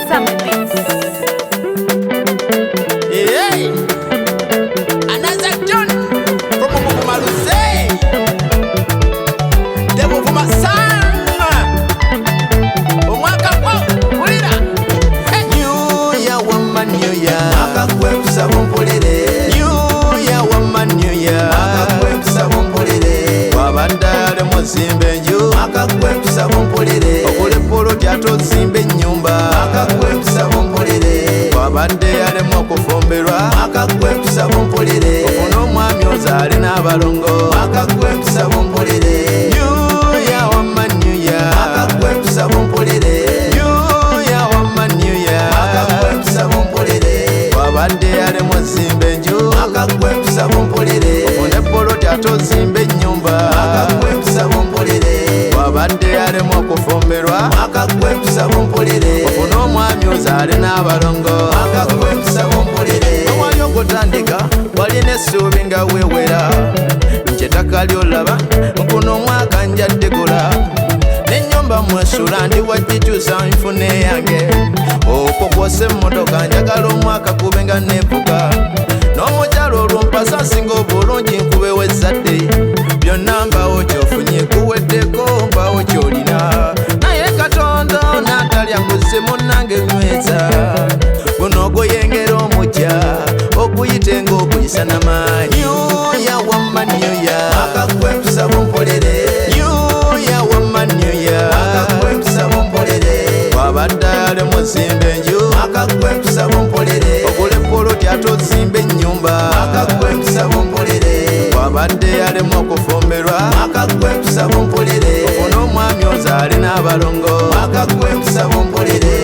Summer Beats. Hey, another John from Malusei. Devil from my son. Omwaka kwa ulira. New Year woman, New Year. Maka kwe kusabonkolere. New Year woman, New Year. Maka kwe kusabonkolere. Wabandale muzimbe nju. Maka kwe kusabonkolere. Okule polo jato zimbe nyumba. Maka kwe kusabonkolere. Wabande alemu okufumberwa. Maka kwe kusabonkolere. Ofuna omwami ozaale n'abalongo. Maka kwe kusabonkolere. New Year woman, New Year. Maka kwe kusabonkolere. New Year woman, New Year. Maka kwe kusabonkolere. Wabande alemu ozimbe nju. Maka kwe kusabonkolere. Ofune polo jato zimbe nyumba. Maka kwe kusabonkolere. Wabadde alemu okufumberwa. Maka kwe kusabonkolere. Ofuna omwami ozaale n'abalongo. Maka kwe kusabonkolere. Wali okutandika walina essuubi nga weewera nkyetaka lyolaba nkuno omwaka njaddegula n'ennyumba mwesula ndi wagikyusa nfune yange okwo kwose emmotoka njagala omwaka kube nga neevuga n'omukyalo olumpasa nsinga obulungi nkubewo ezzadde byonna mbawo kyofunye kuweddeko mbawo kyolina naye katonda n'atalya nguzi munnange nyweza guno oguyengera omujja oguyite ng'oguyisa n'amaanyi New Year woman, New Year. Maka kwe kusabonkolere. New Year woman, New Year. Maka kwe kusabonkolere. Wabadde alemu ozimbe enju. Maka kwe kusabonkolere. Ogule polo jato ozimbe ennyumba. Maka kwe kusabonkolere. Wabadde alemu okufumberwa. Maka kwe kusabonkolere. Ofune omwami ozaale n'abalongo. Maka kwe kusabonkolere.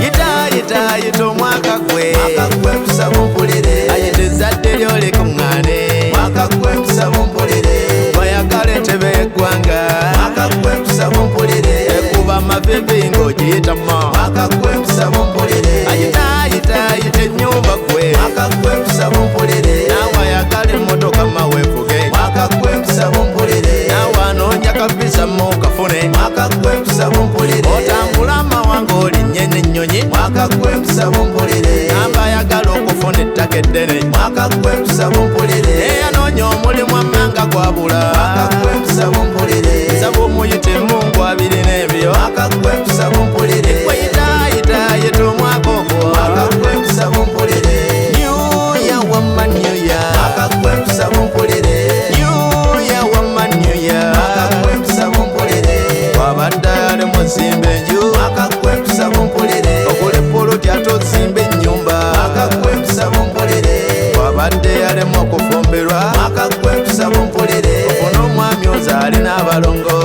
Yita omwaka gwe. Maka kwe kusabonkolere. Ayita ezzadde ly'ole kuŋŋaane. Maka kwe kusabonkolere. Bayagala entebe y'eggwanga. Maka kwe kusabonkolere. Ekuba amavivi ng'ogiyitamu. Maka kwe kusabonkolere. Ayita ennyumba gwe. Maka kwe kusabonkolere. Naawe ayagala emmotoka maweefuge. Maka kwe kusabonkolere. Naawe anoonya kapisa mu kafune. Maka kwe kusabonkolere. Otambula amawanga olinnye n'ennyonyi. Maka kwe kusabonkolere. Namba ayagala okufuna ettaka eddene. Maka kwe kusabonkolere. Eyanoonya omulimu amanga gwabula. Maka kwe kusabonkolere. Nsaba omuyitemu ngwabiri n'ebyo. Maka kwe kusabonkolere. Yita omwaka ogwo. Maka kwe kusabonkolere. New Year woman, New Year. Maka kwe kusabonkolere. New Year woman, New Year. Maka kwe kusabonkolere. Wabadde alemu ozimbe enju. Maka kwe kusabonkolere. Ogule polo jato ozimbe ennyumba. Maka kwe kusabonkolere. Wabadde alemu okufumberwa. Maka kwe kusabonkolere. Ofune omwami ozaale n'abalongo.